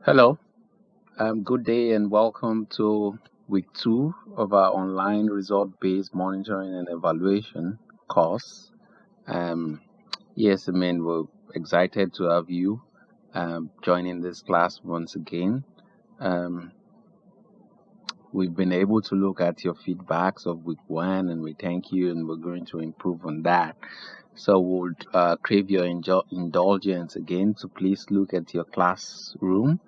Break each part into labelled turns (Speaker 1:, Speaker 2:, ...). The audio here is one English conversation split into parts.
Speaker 1: Hello, good day and welcome to week 2 of our online result-based monitoring and evaluation course. Um, yes, we're excited to have you joining this class once again. Um, we've been able to look at your feedbacks of week 1 and we thank you and we're going to improve on that. So we'll crave your indulgence again to please look at your classroom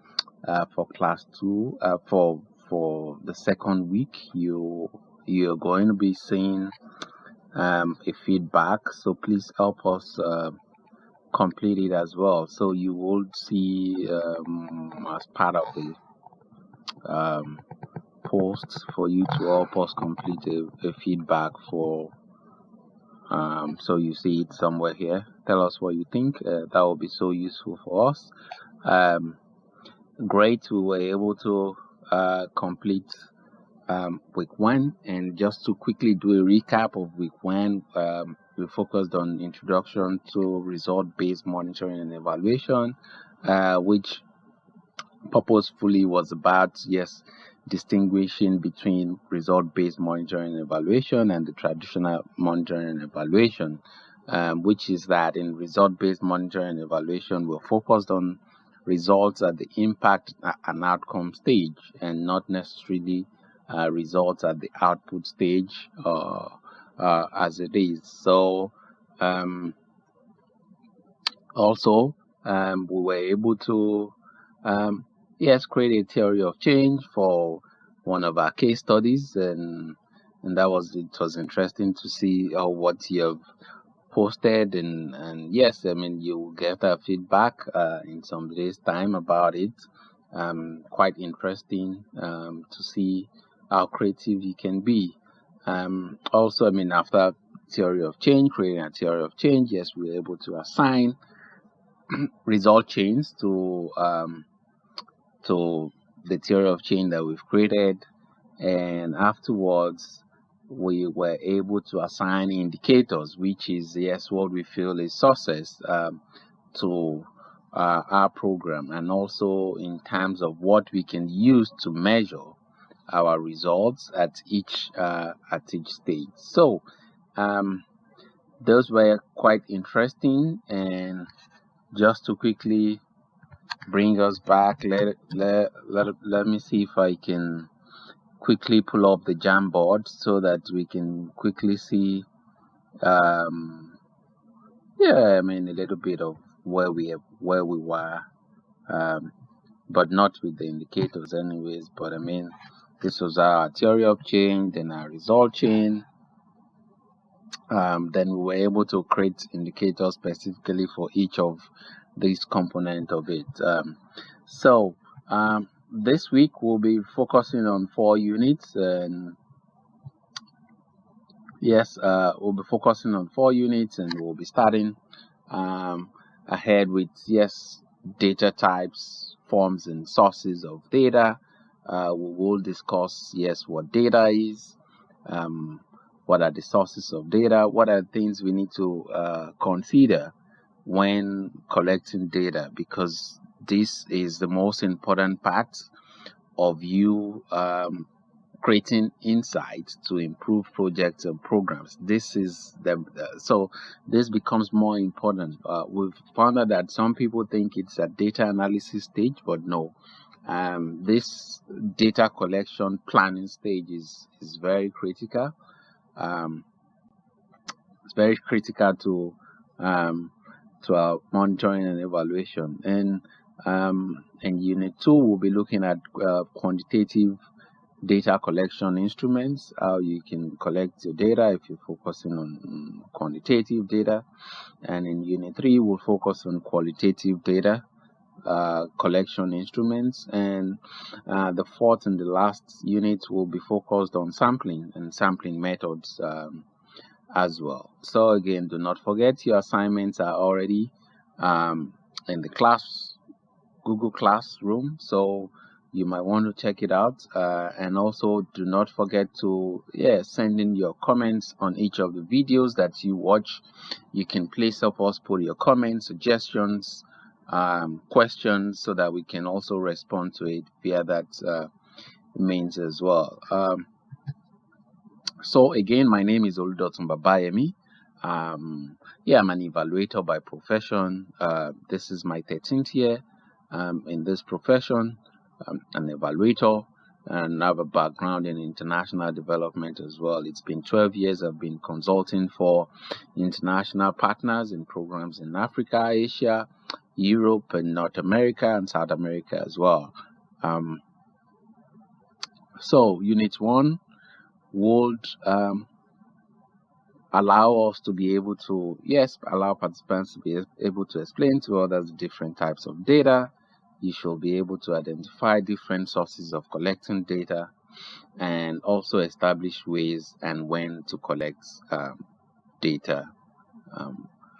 Speaker 1: for class 2 for the second week. You're going to be seeing a feedback, so please help us complete it as well. So you will see as part of the posts for you to help us complete a feedback for so you see it somewhere here. Tell us what you think. That will be so useful for us. Great, we were able to complete week 1, and just to quickly do a recap of week 1, we focused on introduction to result-based monitoring and evaluation, which purposefully was about distinguishing between result-based monitoring and evaluation and the traditional monitoring and evaluation, which is that in result-based monitoring and evaluation we're focused on results at the impact and outcome stage and not necessarily results at the output stage as it is. So also we were able to create a theory of change for one of our case studies, and it was interesting to see what you have posted, and yes, you will get a feedback in some days time about it. Quite interesting to see how creative you can be. Also, after theory of change, creating a theory of change, yes, we were able to assign result chains to the theory of change that we've created, and afterwards we were able to assign indicators, which is what we feel is success to our program, and also in terms of what we can use to measure our results at each stage. So those were quite interesting, and just to quickly bring us back, let me see if I can quickly pull up the Jamboard so that we can quickly see a little bit of where we were, but not with the indicators anyways. But this was our theory of change, then our result chain. Then we were able to create indicators specifically for each of these components of it. So this week we'll be focusing on 4 units, and we'll be focusing on 4 units, and we'll be starting ahead with data types, forms, and sources of data. We will discuss what data is, what are the sources of data, what are the things we need to consider when collecting data, because this is the most important part of you creating insights to improve projects and programs. This is so this becomes more important. We've found out that some people think it's a data analysis stage, but no. This data collection planning stage is very critical. It's very critical to our monitoring and evaluation. And in Unit 2, we'll be looking at quantitative data collection instruments, how you can collect your data if you're focusing on quantitative data. And in Unit 3, we'll focus on qualitative data collection instruments. And the fourth and the last unit will be focused on sampling and sampling methods as well. So again, do not forget your assignments are already in the Google Classroom, so you might want to check it out, and also do not forget to send in your comments on each of the videos that you watch. You can please help us put your comments, suggestions, questions so that we can also respond to it via that means as well. So again, my name is Oludotun Babayemi. I'm an evaluator by profession. This is my 13th year in this profession. I'm an evaluator and I have a background in international development as well. It's been 12 years I've been consulting for international partners in programs in Africa, Asia, Europe, and North America, and South America as well. So Unit 1 would allow us to be able to, allow participants to be able to explain to others different types of data. You should be able to identify different sources of collecting data and also establish ways and when to collect data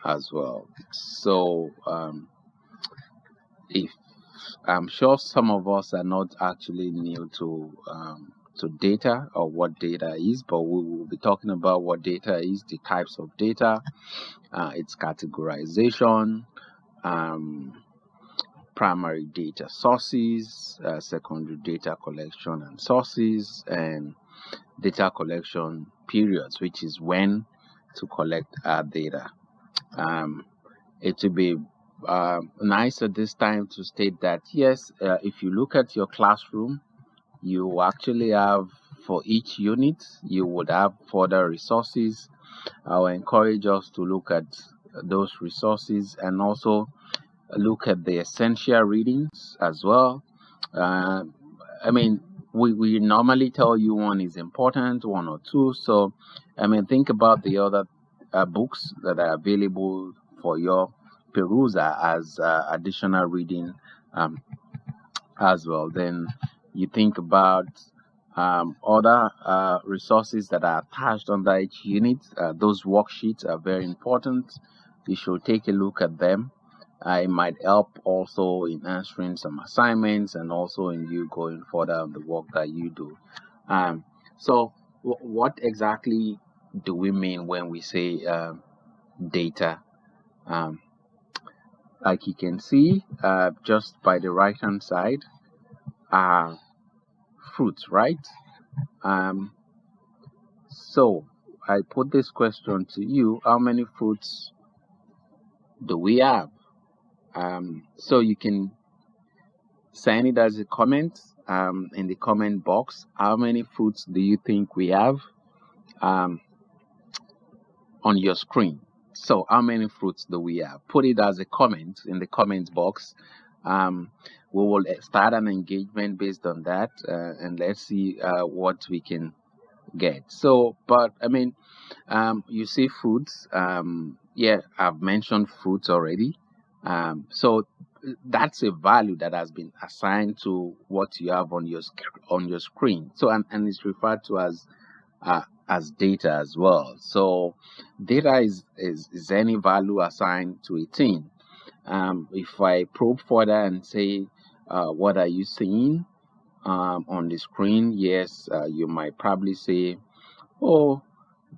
Speaker 1: as well. So if I'm sure some of us are not actually new to data or what data is, but we will be talking about what data is, the types of data, its categorization, primary data sources, secondary data collection and sources, and data collection periods, which is when to collect our data. It will be nice at this time to state that yes, if you look at your classroom, you actually have, for each unit, you would have further resources. I will encourage us to look at those resources and also look at the essential readings as well. We normally tell you one is important, one or two. So, think about the other books that are available for your perusal as additional reading as well. Then you think about other resources that are attached under each unit. Those worksheets are very important. You should take a look at them. It might help also in answering some assignments and also in you going further on the work that you do. So what exactly do we mean when we say data? Like you can see just by the right hand side are fruits, right? So I put this question to you: how many fruits do we have? So you can send it as a comment in the comment box. How many fruits do you think we have on your screen? So how many fruits do we have? Put it as a comment in the comment box. We will start an engagement based on that, and let's see what we can get. So, but you see fruits. I've mentioned fruits already. So that's a value that has been assigned to what you have on your screen. So and it's referred to as data as well. So data is any value assigned to a thing. If I probe further and say, what are you seeing on the screen? Yes, you might probably say, oh,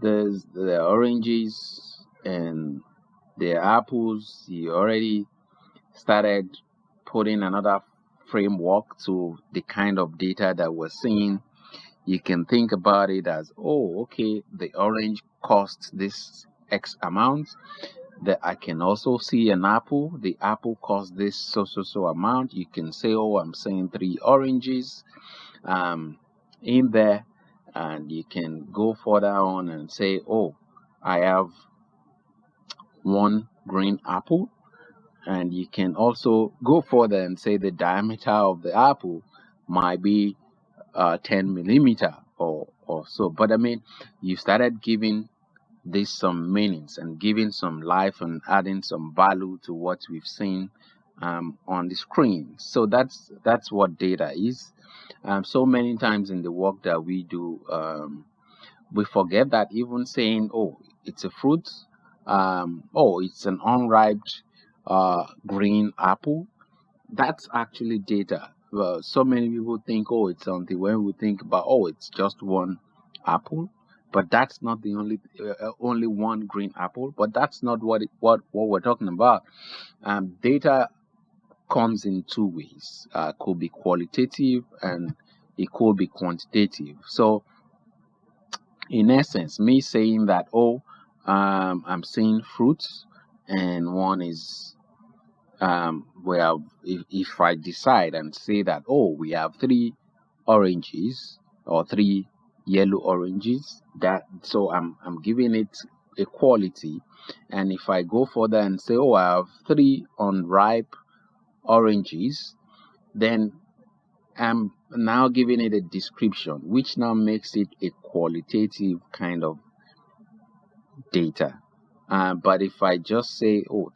Speaker 1: there's the oranges and the apples. You already started putting another framework to the kind of data that we're seeing. You can think about it as, oh, okay, the orange costs this X amount. That I can also see an apple. The apple costs this so amount. You can say, oh, I'm seeing 3 oranges in there, and you can go further on and say, oh, I have 1 green apple. And you can also go further and say the diameter of the apple might be 10 millimeter or so. But you started giving this some meanings and giving some life and adding some value to what we've seen on the screen. So that's what data is. So many times in the work that we do, we forget that even saying, oh, it's a fruit, oh, it's an unripe green apple, that's actually data. So many people think, oh, it's something. When we think about, oh, it's just 1 apple, but that's not the only 1 green apple. But that's not what we're talking about. Data comes in two ways. Could be qualitative and it could be quantitative. So in essence, me saying that, oh, I'm seeing fruits, and one is well, if I decide and say that, oh, we have three oranges or three yellow oranges, that so I'm giving it a quality. And if I go further and say, oh, I have three unripe oranges, then I'm now giving it a description, which now makes it a qualitative kind of data. But if I just say, oh,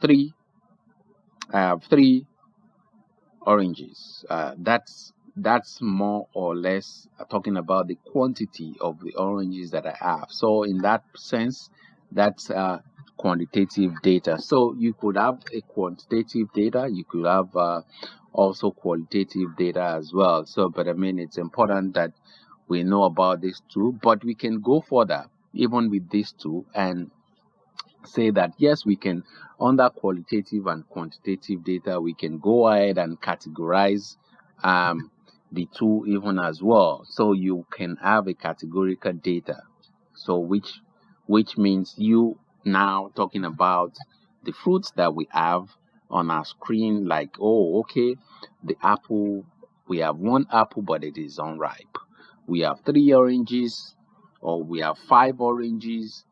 Speaker 1: I have three oranges, that's more or less talking about the quantity of the oranges that I have. So in that sense, that's quantitative data. So you could have a quantitative data, you could have also qualitative data as well. So, but I mean, it's important that we know about these two, but we can go further even with these two and say that yes, we can, under qualitative and quantitative data, we can go ahead and categorize the two even as well. So you can have a categorical data, so which means you now talking about the fruits that we have on our screen, like, oh, okay, the apple, we have one apple but it is unripe. We have three oranges, or we have five oranges,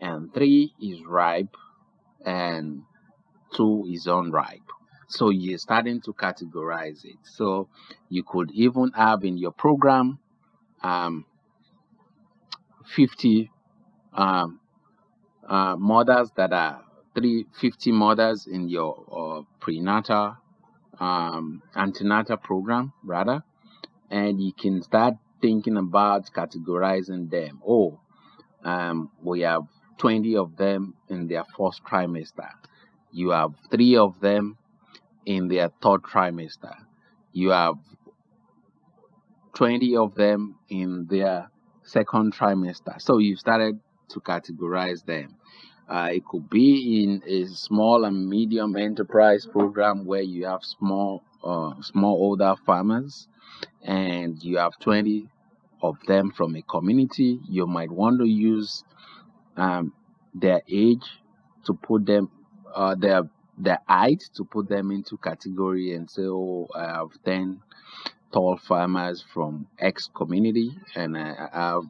Speaker 1: and three is ripe and two is unripe. So you're starting to categorize it. So you could even have in your program 50 mothers that are 350 mothers in your prenatal antenatal program rather, and you can start thinking about categorizing them. Oh, we have 20 of them in their first trimester. You have 3 of them in their third trimester. You have 20 of them in their second trimester. So you started to categorize them. It could be in a small and medium enterprise program where you have smallholder farmers, and you have 20 of them from a community. You might want to use their age to put them, their height to put them into category, and say, oh, I have 10 tall farmers from X community, and I have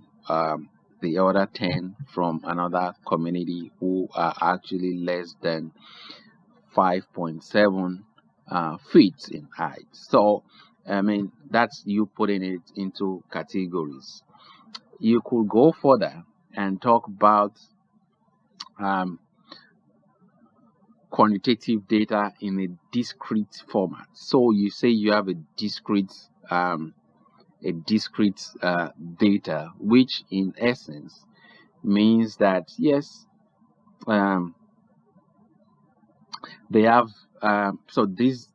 Speaker 1: the other 10 from another community who are actually less than 5.7 feet in height. So, I mean, that's you putting it into categories. You could go further and talk about um, quantitative data in a discrete format. So you say you have a discrete data, which in essence means that yes, they have. So this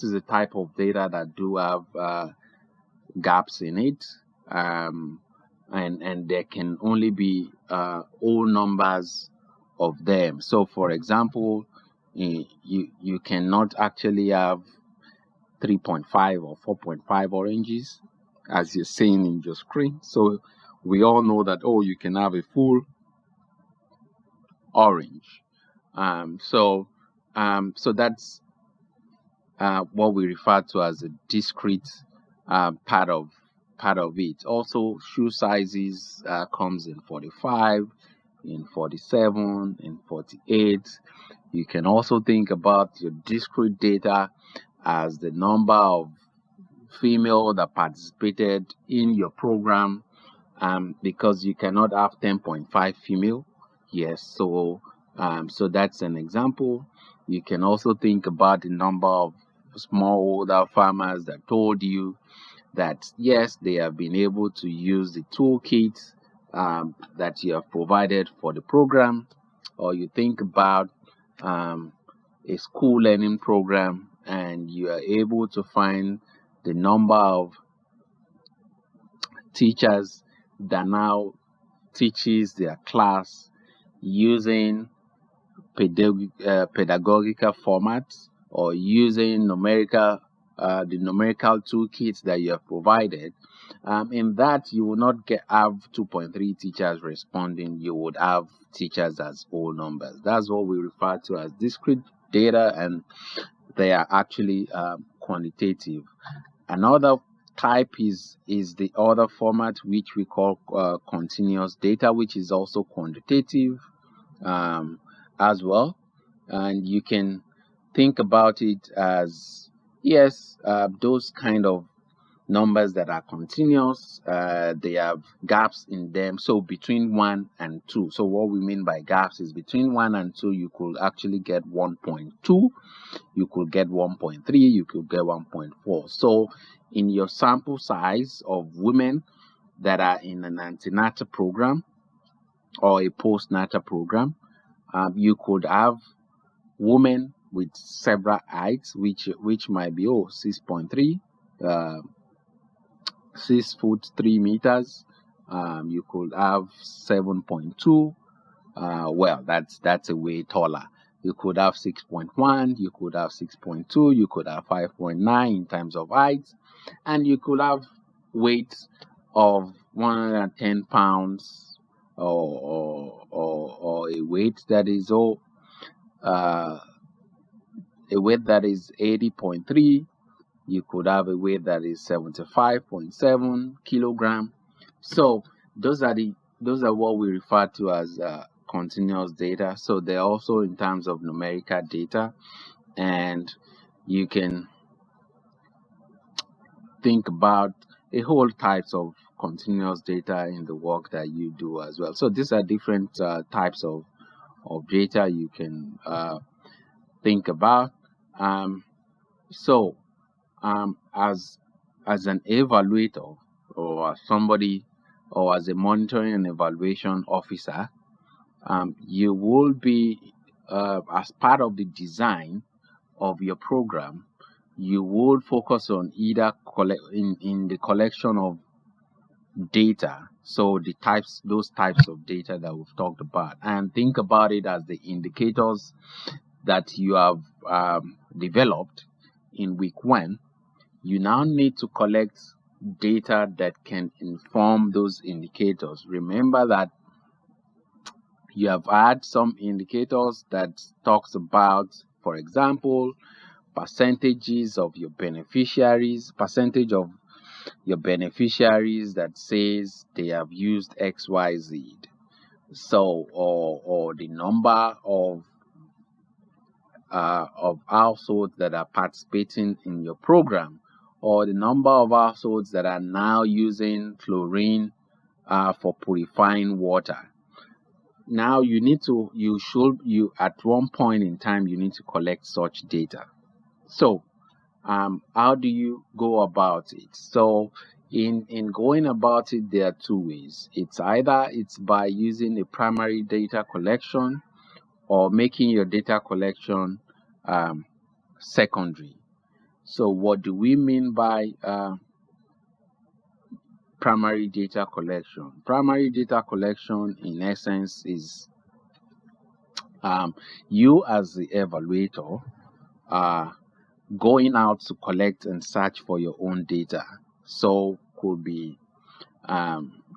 Speaker 1: is a type of data that do have gaps in it, and there can only be whole numbers of them. So, for example, you cannot actually have 3.5 or 4.5 oranges as you're seeing in your screen. So we all know that, oh, you can have a full orange. So that's what we refer to as a discrete part of it. Also, shoe sizes comes in 45, in 47, in 48. You can also think about your discrete data as the number of female that participated in your program, because you cannot have 10.5 female. Yes, so that's an example. You can also think about the number of smallholder farmers that told you that yes, they have been able to use the toolkit that you have provided for the program. Or you think about a school learning program, and you are able to find the number of teachers that now teaches their class using pedagogical formats or using the numerical toolkits that you have provided, in that you will not have 2.3 teachers responding. You would have teachers as whole numbers. That's what we refer to as discrete data, and they are actually quantitative. Another type is the other format, which we call continuous data, which is also quantitative as well. And you can think about it as, yes, those kind of numbers that are continuous, they have gaps in them. So between 1 and 2. So what we mean by gaps is between 1 and 2, you could actually get 1.2, you could get 1.3, you could get 1.4. So in your sample size of women that are in an antenatal program or a postnatal program, you could have women with several heights, which might be 6.3, 6 foot 3 meters. You could have 7.2. Well, that's a way taller. You could have 6.1, you could have 6.2, you could have 5.9 in terms of height, and you could have weight of 110 pounds, or a weight that is a weight that is 80.3. You could have a weight that is 75.7 kilogram. So those are what we refer to as continuous data. So they're also in terms of numerical data, and you can think about a whole types of continuous data in the work that you do as well. So these are different types of data you can think about. So as an evaluator, or as somebody, or as a monitoring and evaluation officer, you will be, as part of the design of your program, you will focus on either in the collection of data. So those types of data that we've talked about, and think about it as the indicators that you have developed in week 1. You now need to collect data that can inform those indicators. Remember that you have had some indicators that talks about, for example, percentage of your beneficiaries that says they have used XYZ. So, or the number of households that are participating in your program, or the number of households that are now using chlorine for purifying water. Now at one point in time, you need to collect such data. So how do you go about it? So in going about it, there are two ways. It's by using a primary data collection, or making your data collection secondary. So what do we mean by primary data collection? Primary data collection, in essence, is you as the evaluator going out to collect and search for your own data. So could be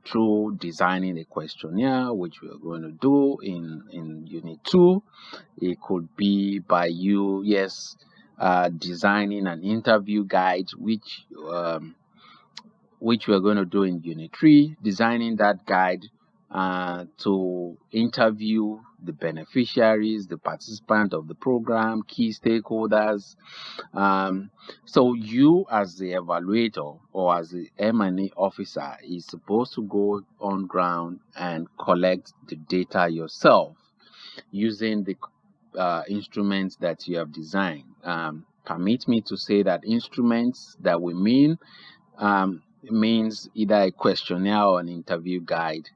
Speaker 1: through designing a questionnaire, which we are going to do in Unit 2. It could be by you, designing an interview guide, which we are going to do in Unit 3, designing that guide to interview the beneficiaries, the participants of the program, key stakeholders. So you as the evaluator, or as the M&A officer, is supposed to go on ground and collect the data yourself using the instruments that you have designed. Permit me to say that instruments that we mean means either a questionnaire or an interview guide,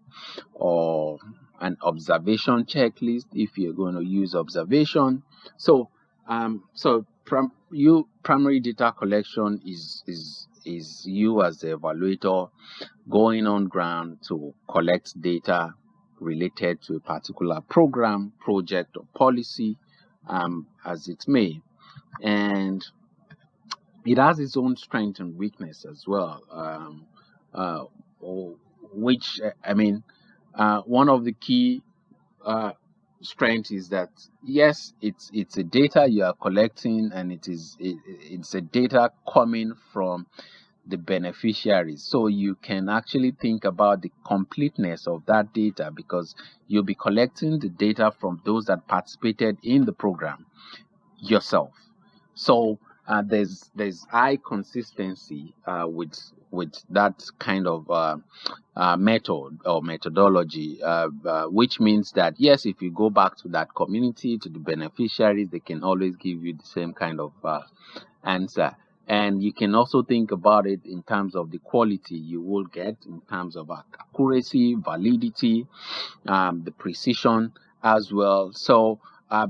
Speaker 1: or an observation checklist if you're going to use observation. So primary data collection is you as the evaluator going on ground to collect data related to a particular program, project, or policy, as it may. and it has its own strength and weakness as well. Uh, which I mean, one of the key uh, strength is that yes, it's a data you are collecting, and it's a data coming from the beneficiaries. So you can actually think about the completeness of that data, because you'll be collecting the data from those that participated in the program yourself. So there's high consistency with that kind of method or methodology, which means that yes, if you go back to that community, to the beneficiaries, they can always give you the same kind of answer. And you can also think about it in terms of the quality you will get, in terms of accuracy, validity, the precision as well. So,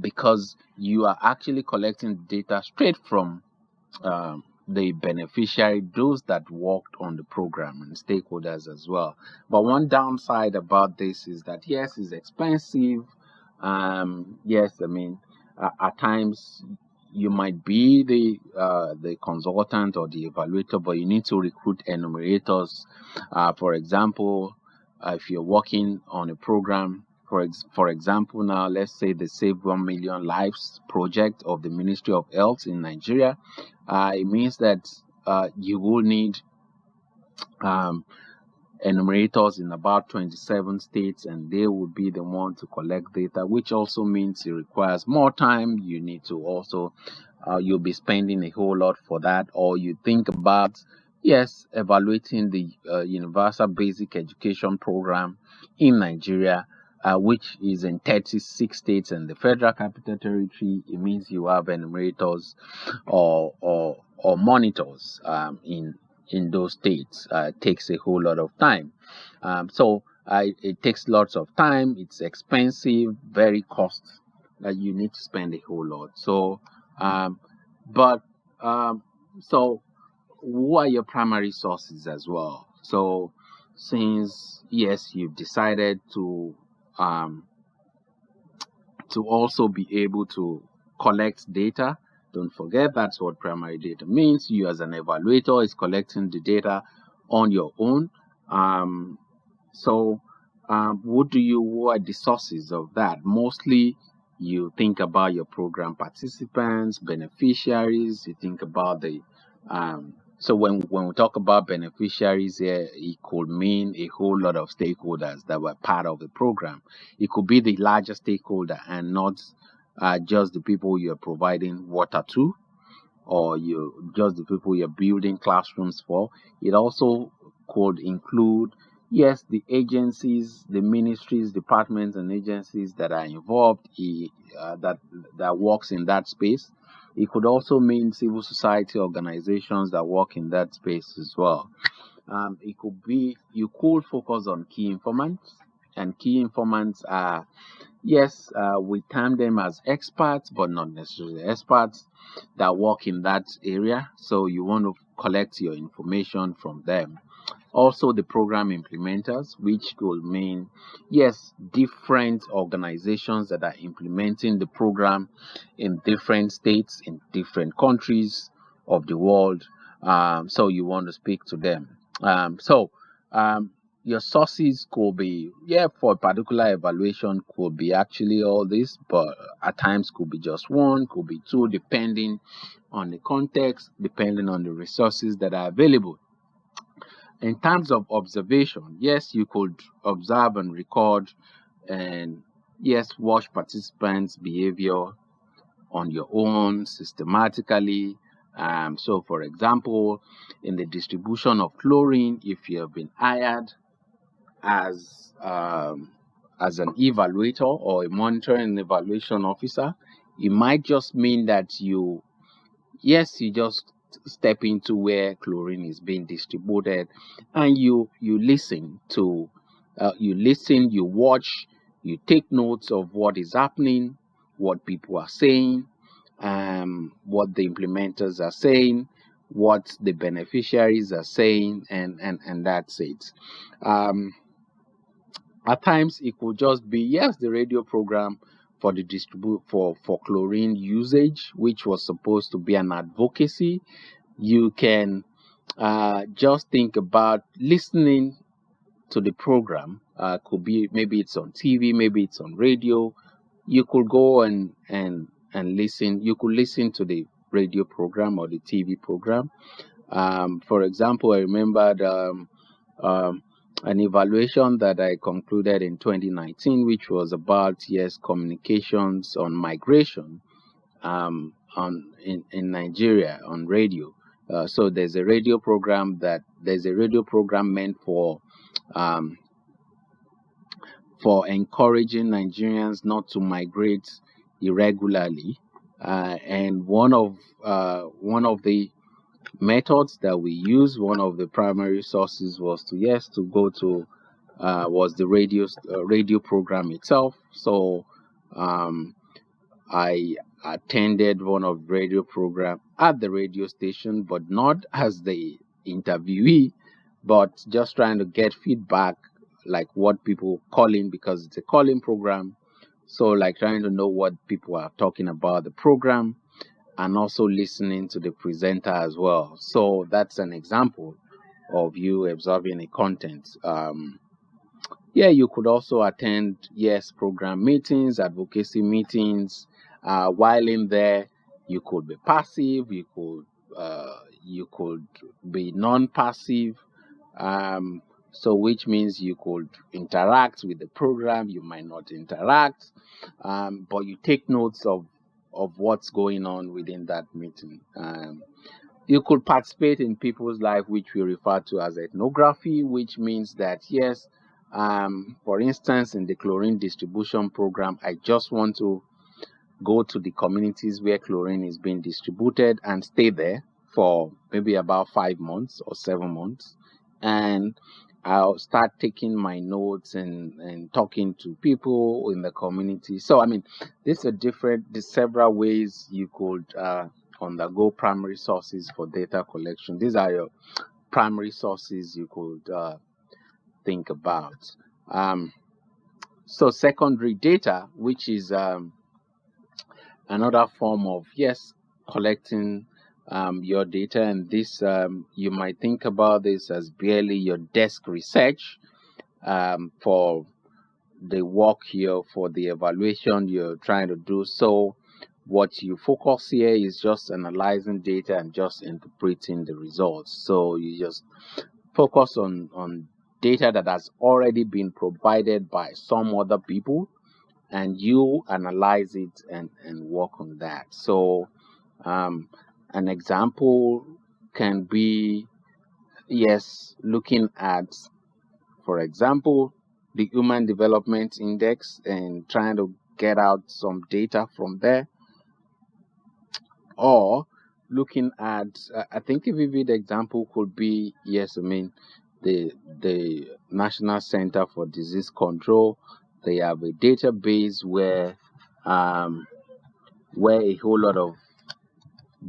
Speaker 1: because you are actually collecting data straight from the beneficiary, those that worked on the program, and stakeholders as well. But one downside about this is that yes, it's expensive. Yes, I mean, at times you might be the consultant or the evaluator, but you need to recruit enumerators. For example, if you're working on a program, for example, now let's say the Save 1 Million Lives project of the Ministry of Health in Nigeria, it means that you will need um, enumerators in about 27 states, and they will be the one to collect data, which also means it requires more time. You need to also, you'll be spending a whole lot for that. Or you think about, yes, evaluating the Universal Basic Education Program in Nigeria, which is in 36 states and the Federal Capital Territory. It means you have enumerators or monitors in those states. Takes a whole lot of time. It takes lots of time. It's expensive, very cost. You need to spend a whole lot. Um, but so, who are your primary sources as well? So, since yes, you've decided um, to also be able to collect data. Don't forget that's what primary data means. You as an evaluator is collecting the data on your own. Um, so what are the sources of that? Mostly you think about your program participants, beneficiaries, you think about the so when we talk about beneficiaries here, it could mean a whole lot of stakeholders that were part of the program. It could be the larger stakeholder and not just the people you're providing water to, or you just the people you're building classrooms for. It also could include, yes, the agencies, the ministries, departments, and agencies that are involved, that works in that space. It could also mean civil society organizations that work in that space as well. It could be, you could focus on key informants, and key informants are, yes, we term them as experts, but not necessarily experts that work in that area. So you want to collect your information from them. Also, the program implementers, which could mean, yes, different organizations that are implementing the program in different states, in different countries of the world. So you want to speak to them. Um, your sources could be, yeah, for a particular evaluation could be actually all this, but at times could be just one, could be two, depending on the context, depending on the resources that are available. In terms of observation, yes, you could observe and record, and yes, watch participants' behavior on your own systematically. So, for example, in the distribution of chlorine, if you have been hired as as an evaluator or a monitoring and evaluation officer, it might just mean that you just step into where chlorine is being distributed, and you listen, you watch, you take notes of what is happening, what people are saying, what the implementers are saying, what the beneficiaries are saying, and that's it. um, at times, it could just be, yes, the radio program for the for chlorine usage, which was supposed to be an advocacy. You can just think about listening to the program. Could be maybe it's on TV, maybe it's on radio. You could go and listen. You could listen to the radio program or the TV program. For example, I remembered um, an evaluation that I concluded in 2019, which was about communications on migration in Nigeria on radio. So there's a radio program meant um, for encouraging Nigerians not to migrate irregularly, and one of the methods that we use, one of the primary sources was to go to was the radio program itself. So um, I attended one of the radio program at the radio station, but not as the interviewee, but just trying to get feedback, like what people calling, because it's a calling program. So like trying to know what people are talking about the program, and also listening to the presenter as well. So that's an example of you absorbing a content. You could also attend program meetings, advocacy meetings. While in there, you could be passive, you could be non-passive. Um, so which means you could interact with the program, you might not interact, but you take notes of what's going on within that meeting. You could participate in people's life, which we refer to as ethnography, which means that for instance, in the chlorine distribution program, I just want to go to the communities where chlorine is being distributed and stay there for maybe about 5 months or 7 months. And I'll start taking my notes and talking to people in the community. So, I mean, there's several ways you could undergo primary sources for data collection. These are your primary sources you could think about. So secondary data, which is another form of collecting your data, and this you might think about this as barely your desk research for the work here, for the evaluation you're trying to do. So what you focus here is just analyzing data and just interpreting the results. So you just focus on data that has already been provided by some other people, and you analyze it and work on that. So an example can be looking at, for example, the Human Development Index and trying to get out some data from there, or looking at I think a vivid example could be the National Center for Disease Control. They have a database where a whole lot of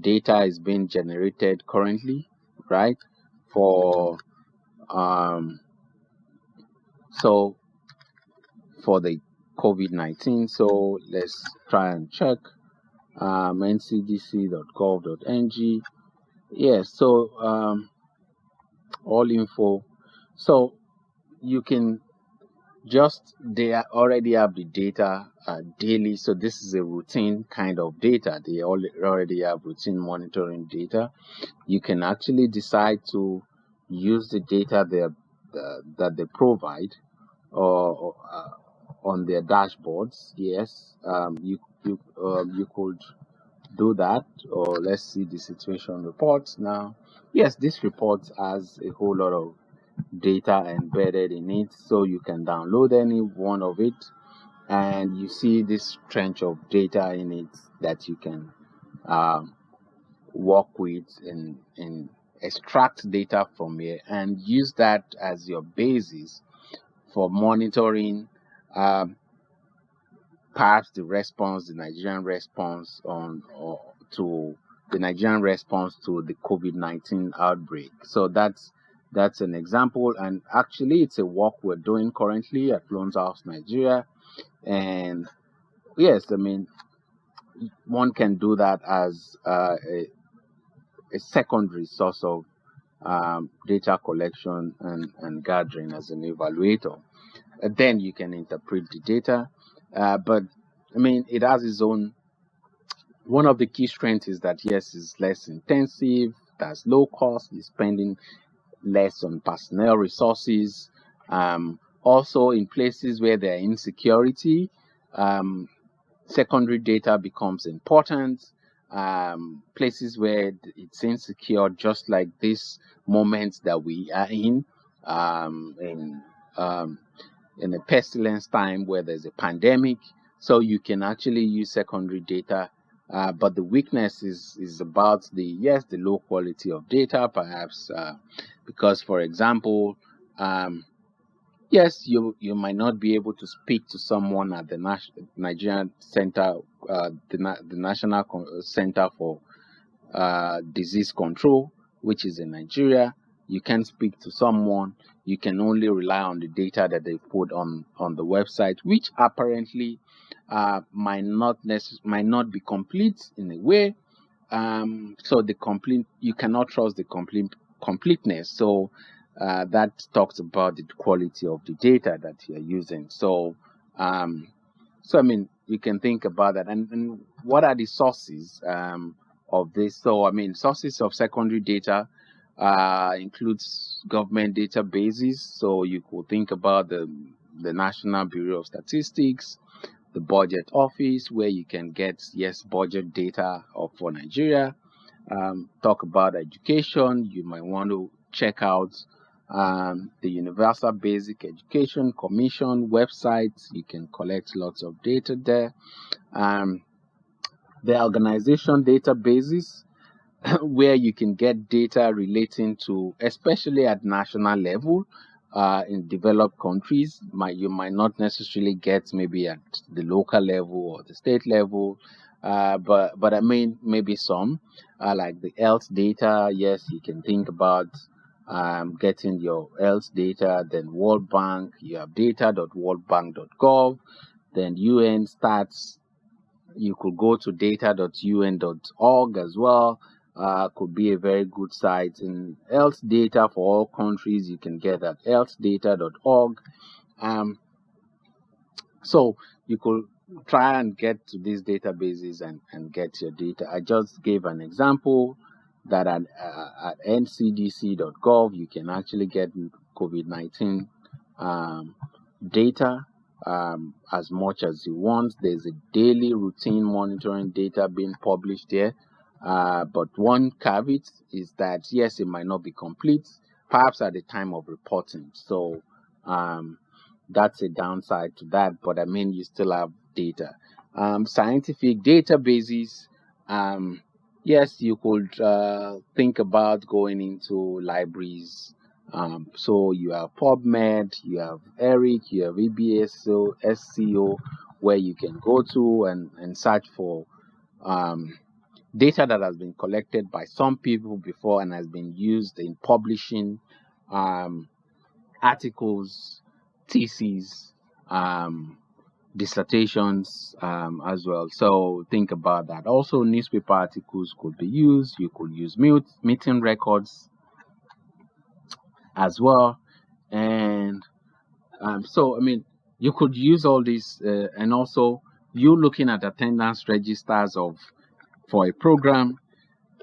Speaker 1: data is being generated currently, right? For so for the COVID-19. So let's try and check ncdc.gov.ng. So all info. So you can they already have the data daily. So this is a routine kind of data. They already have routine monitoring data. You can actually decide to use the data that they provide or on their dashboards. You could do that. Or let's see the situation reports now. This report has a whole lot of data embedded in it, so you can download any one of it, and you see this trench of data in it that you can work with and extract data from here and use that as your basis for monitoring perhaps the Nigerian response to the Nigerian response to the COVID-19 outbreak. So that's an example, and actually it's a work we're doing currently at Cloneshouse, Nigeria, and yes, I mean, one can do that as a secondary source of data collection and gathering as an evaluator. Then you can interpret the data. But I mean, it has its own. One of the key strengths is that yes, it's less intensive, that's low cost, it's spending less on personnel resources. Also, in places where there are insecurity, um, secondary data becomes important. Places where it's insecure, just like this moment that we are um, in um, in a pestilence time where there's a pandemic. So you can actually use secondary data. But the weakness is about the low quality of data, perhaps because, for example, um, yes, you might not be able to speak to someone at the Nigerian Center, the National Center for disease control, which is in Nigeria. You can speak to someone. You can only rely on the data that they put on the website, which apparently might not be complete in a way. So the complete you cannot trust the completeness. So that talks about the quality of the data that you're using. Um, so I mean, you can think about that. And what are the sources of this? So I mean, sources of secondary data includes government databases. So you could think about the National Bureau of Statistics, the Budget Office, where you can get budget data for Nigeria. Talk about education. You might want to check out the Universal Basic Education Commission website. You can collect lots of data there. Um, the organization databases, where you can get data relating to, especially at national level, in developed countries, you might not necessarily get maybe at the local level or the state level, but I mean maybe some, like the health data. Yes, you can think about getting your health data. Then World Bank, you have data.worldbank.gov. Then UN stats, you could go to data.un.org as well. Could be a very good site. And health data for all countries, you can get at healthdata.org. Um, so you could try and get to these databases and get your data. I just gave an example that at ncdc.gov, you can actually get COVID-19 um, data as much as you want. There's a daily routine monitoring data being published here. But one caveat is that, yes, it might not be complete, perhaps at the time of reporting. So that's a downside to that. But I mean, you still have data. Scientific databases. Yes, you could think about going into libraries. So you have PubMed, you have ERIC, you have EBSO, SCO, where you can go to and search for data that has been collected by some people before and has been used in publishing um, articles, theses, dissertations as well. So think about that. Also, newspaper articles could be used. You could use meeting records as well. And so, I mean, you could use all these, and also you looking at attendance registers for a program,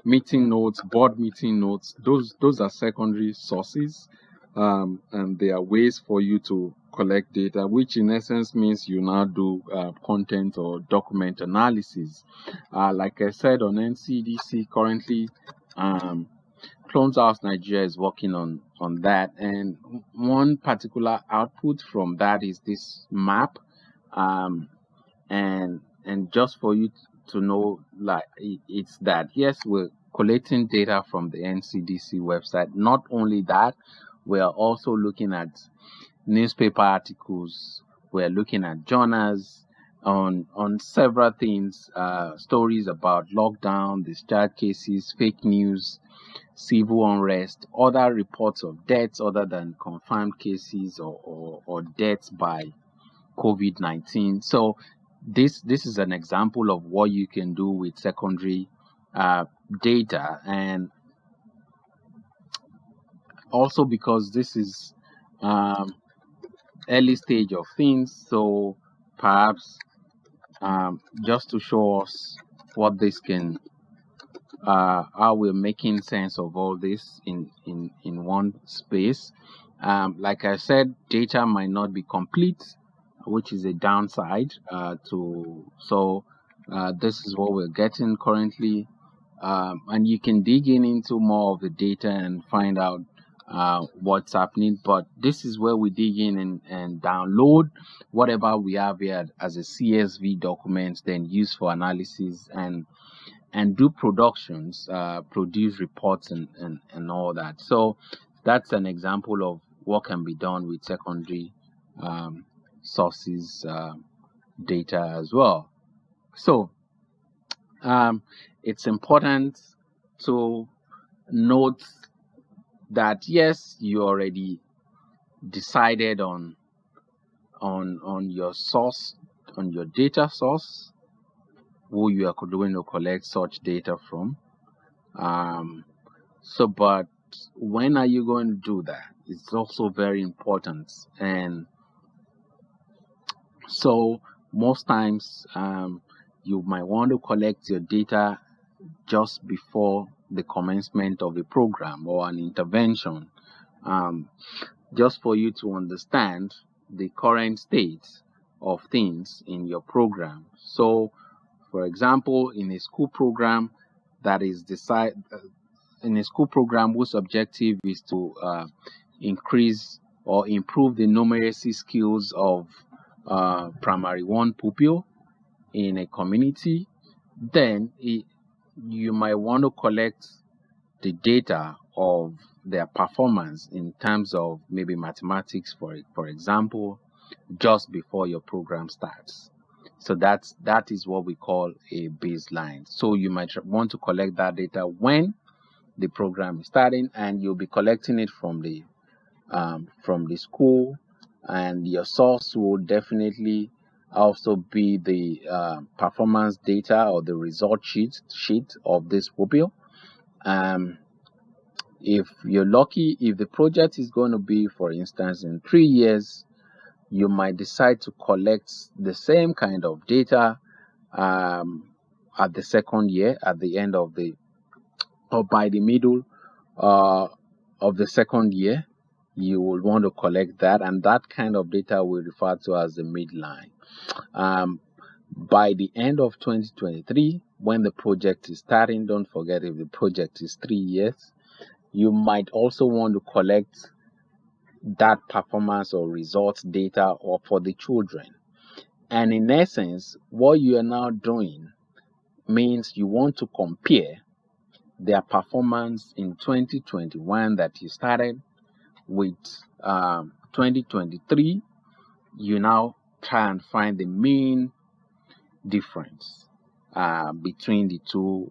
Speaker 1: meeting notes, board meeting notes. Those are secondary sources, and they are ways for you to collect data, which in essence means you now do content or document analysis. Like I said, on NCDC currently, um, Cloneshouse Nigeria is working on that, and one particular output from that is this map, um, and just for you to know, like it's that yes, we're collecting data from the NCDC website. Not only that, we are also looking at newspaper articles. We're looking at journals on several things, stories about lockdown, discharge cases, fake news, civil unrest, other reports of deaths other than confirmed cases or deaths by COVID-19. So this is an example of what you can do with secondary data, and also because this is um, early stage of things, so perhaps just to show us what this can how we're making sense of all this in one space. Like I said, data might not be complete, which is a downside to so this is what we're getting currently, and you can dig in into more of the data and find out what's happening. But this is where we dig in and download whatever we have here as a CSV document, then use for analysis and do productions, produce reports and all that. So that's an example of what can be done with secondary um, sources data as well. So it's important to note that yes, you already decided on your source, on your data source, who you are going to collect such data from. So, but when are you going to do that? It's also very important. And so, most times, you might want to collect your data just before the commencement of a program or an intervention, um, just for you to understand the current state of things in your program. So, for example, in a school program that is in a school program whose objective is to increase or improve the numeracy skills of primary one pupil in a community, then you might want to collect the data of their performance in terms of maybe mathematics, for example, just before your program starts. So that is what we call a baseline. So you might want to collect that data when the program is starting, and you'll be collecting it from the school, and your source will definitely also be the performance data or the result sheet of this pupil. Um, if you're lucky, if the project is going to be, for instance, in 3 years, you might decide to collect the same kind of data at the second year, at the end of the or by the middle uh, of the second year. You will want to collect that, and that kind of data we refer to as the midline. Um, by the end of 2023, when the project is starting, don't forget, if the project is 3 years, you might also want to collect that performance or results data or for the children. And in essence, what you are now doing means you want to compare their performance in 2021 that you started with 2023. You now try and find the mean difference between the two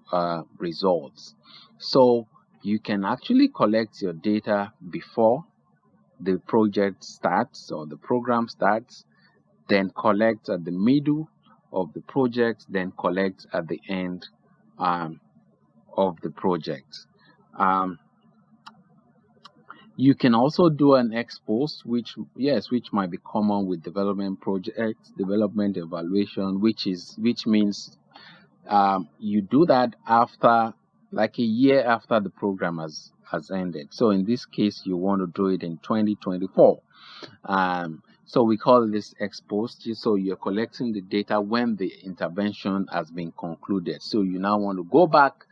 Speaker 1: results. So you can actually collect your data before the project starts or the program starts, then collect at the middle of the project, then collect at the end of the project. Um, you can also do an ex post, which might be common with development projects, development evaluation, which means you do that after, like, a year after the program has ended. So in this case, you want to do it in 2024. So we call this ex post. So you're collecting the data when the intervention has been concluded. So you now want to go back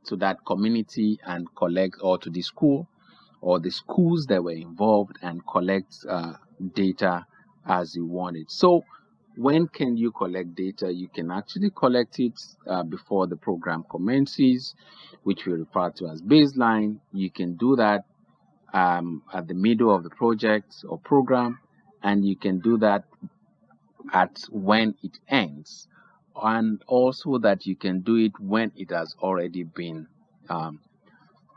Speaker 1: to that community and collect, or to the school or the schools that were involved, and collect data as you want it. So when can you collect data? You can actually collect it before the program commences, which we refer to as baseline. You can do that at the middle of the project or program, and you can do that at when it ends, and also that you can do it when it has already been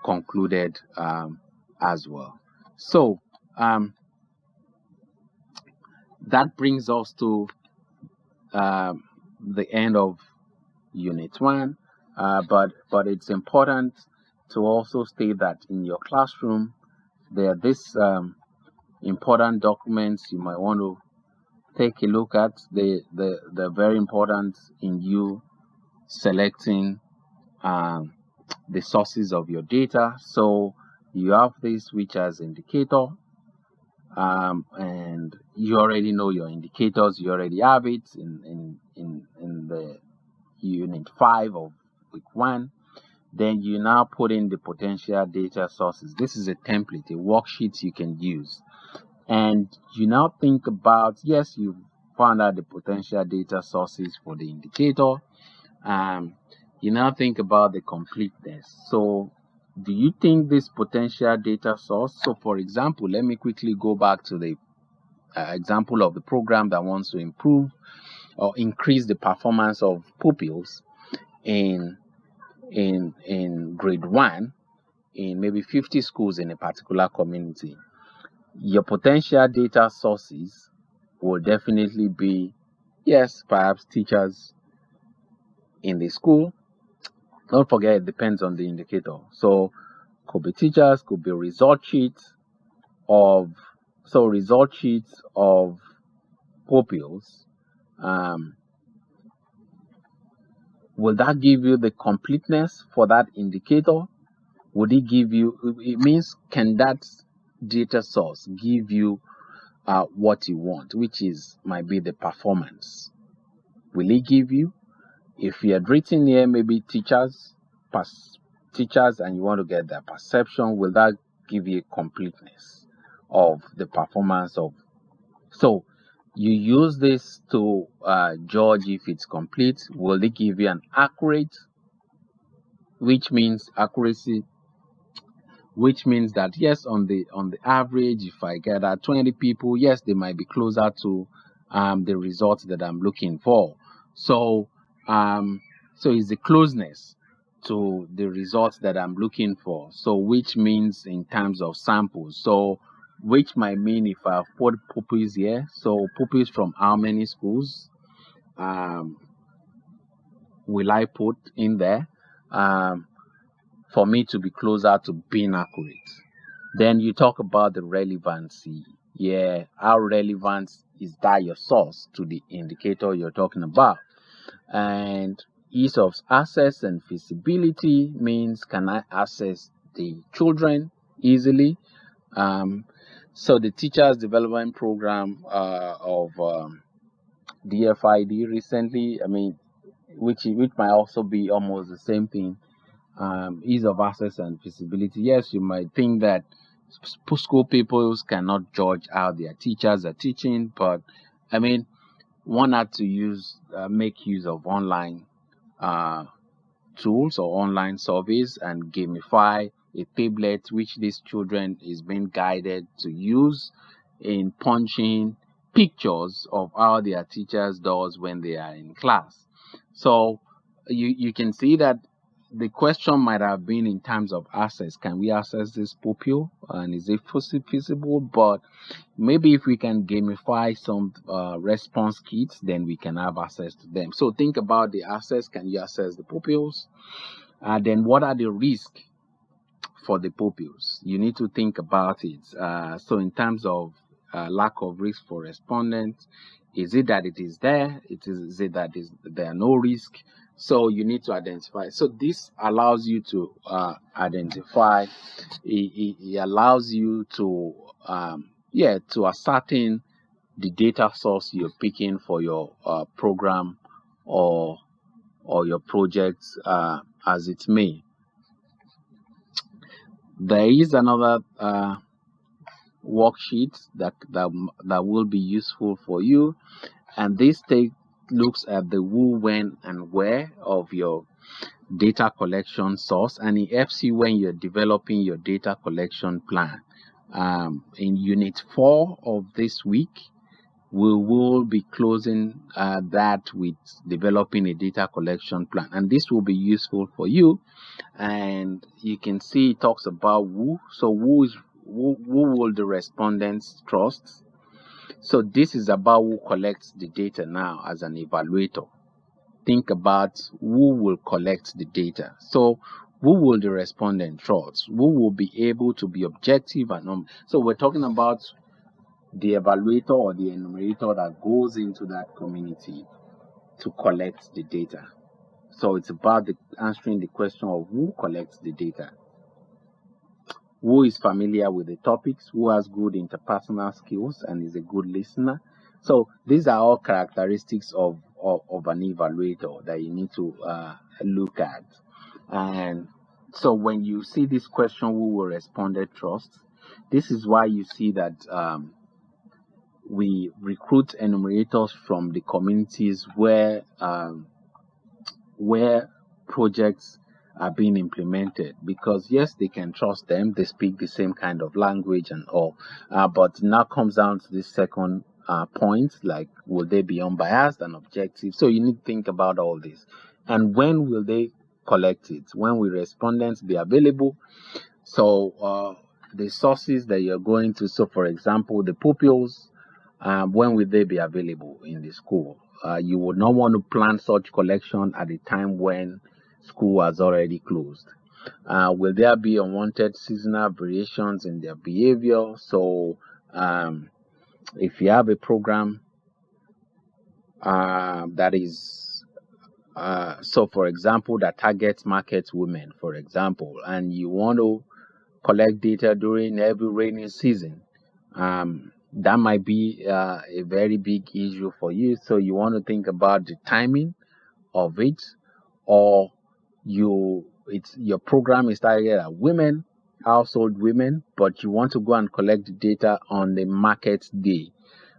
Speaker 1: concluded as well. So that brings us to the end of Unit 1, but it's important to also state that in your classroom, there are these important documents you might want to take a look at. They're very important in you selecting the sources of your data. So you have this which has indicator, and you already know your indicators. You already have it in the Unit 5 of Week 1. Then you now put in the potential data sources. This is a template, a worksheet you can use. And you now think about, yes, you've found out the potential data sources for the indicator. You now think about the completeness. So do you think this potential data source, so for example, let me quickly go back to the example of the program that wants to improve or increase the performance of pupils in grade 1 in maybe 50 schools in a particular community. Your potential data sources will definitely be, yes, perhaps teachers in the school. Don't forget, it depends on the indicator. So could be teachers, could be result sheets of pupils. Will that give you the completeness for that indicator? Would it give you, it means, can that data source give you what you want, which might be the performance? Will it give you, if you had written here maybe teachers and you want to get their perception, will that give you a completeness of the performance of? So you use this to judge if it's complete. Will it give you an accurate, which means accuracy, which means that yes, on the average, if I get 20 people, yes, they might be closer to the results that I'm looking for. So it's the closeness to the results that I'm looking for. So which means in terms of samples. So which might mean if I have 40 pupils here, so pupils from how many schools will I put in there for me to be closer to being accurate? Then you talk about the relevancy. Yeah, how relevant is that your source to the indicator you're talking about? And ease of access and feasibility means, can I access the children easily? So the Teachers Development Program of DFID recently, which might also be almost the same thing. Ease of access and feasibility. Yes, you might think that school pupils cannot judge how their teachers are teaching, but one had to make use of online tools or online surveys and gamify a tablet which these children is being guided to use in punching pictures of how their teachers does when they are in class. So you can see that the question might have been in terms of access. Can we access this pupil, and is it feasible? But maybe if we can gamify some response kits, then we can have access to them. So think about the access. Can you access the pupils? Then what are the risks for the pupils? You need to think about it. So in terms of lack of risk for respondents, is it that it is there? Is it that there are no risk? So you need to identify. So this allows you to identify. It allows you to to ascertain the data source you're picking for your program or your project, as it may. There is another worksheet that will be useful for you, and this looks at the who, when, and where of your data collection source, and it helps you when you're developing your data collection plan. In Unit 4 of this week, we will be closing that with developing a data collection plan, and this will be useful for you. And you can see it talks about who. So who will the respondents trust? So this is about who collects the data now as an evaluator. think about who will collect the data. So who will the respondent trust? Who will be able to be objective and so we're talking about the evaluator or the enumerator that goes into that community to collect the data. So it's about answering the question of who collects the data, who is familiar with the topics, who has good interpersonal skills and is a good listener. So these are all characteristics of an evaluator that you need to look at. And so when you see this question, who will respondent trust, this is why you see that we recruit enumerators from the communities where projects are being implemented, because yes, they can trust them, they speak the same kind of language and all, but now comes down to this second point, like will they be unbiased and objective? So you need to think about all this. And when will they collect it? When will respondents be available? So the sources that you're going to, so for example, the pupils, when will they be available in the school? You would not want to plan such collection at a time when school has already closed. Will there be unwanted seasonal variations in their behavior? So if you have a program that is so for example that targets market women, for example, and you want to collect data during every rainy season, that might be a very big issue for you. So you want to think about the timing of it, or your program is targeted at women, household women, but you want to go and collect the data on the market day,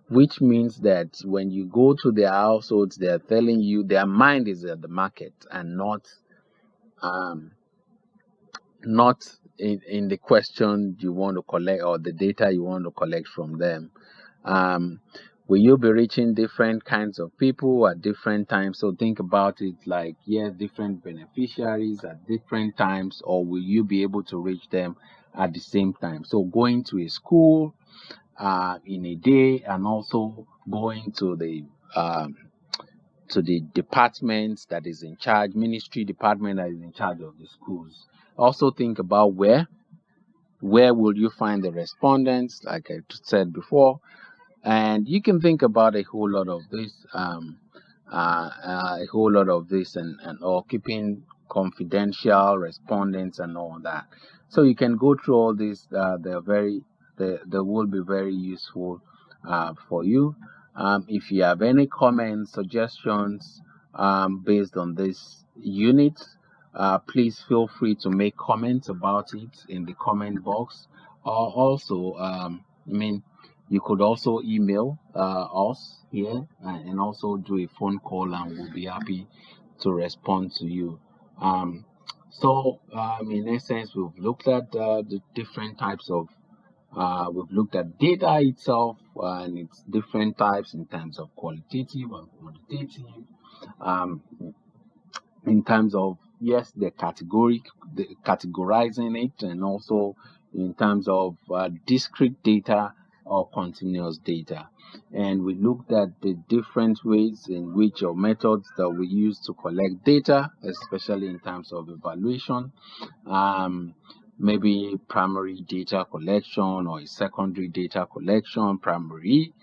Speaker 1: which means that when you go to their households, they're telling you their mind is at the market and not in the question you want to collect or the data you want to collect from them. Will you be reaching different kinds of people at different times? So think about it like, yes, different beneficiaries at different times, or will you be able to reach them at the same time? So going to a school in a day, and also going to the department that is in charge, ministry department that is in charge of the schools. Also think about where will you find the respondents, like I said before, and you can think about a whole lot of this, and or keeping confidential respondents and all that. So you can go through all this. They will be very useful for you. If you have any comments, suggestions based on this unit, please feel free to make comments about it in the comment box. Or also, you could also email us here and also do a phone call, and we'll be happy to respond to you. In essence, we've looked at the different types of we've looked at data itself and its different types in terms of qualitative and quantitative, in terms of, yes, the categorizing it, and also in terms of discrete data or continuous data. And we looked at the different ways in which, or methods that we use to collect data, especially in terms of evaluation. Maybe primary data collection or a secondary data collection. Primary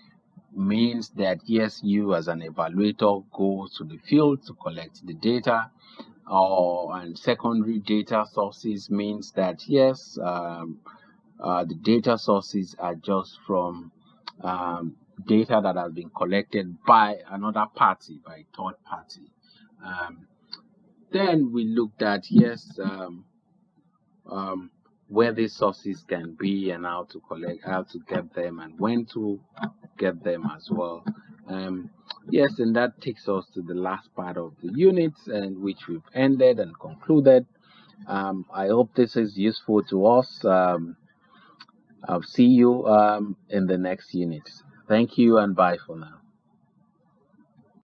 Speaker 1: means that, yes, you as an evaluator go to the field to collect the data, and secondary data sources means that, yes, the data sources are just from data that has been collected by another party, by a third party. Then we looked at, yes, where these sources can be and how to collect, how to get them, and when to get them as well. Yes, and that takes us to the last part of the unit, and which we've ended and concluded. I hope this is useful to us. I'll see you in the next unit. Thank you and bye for now.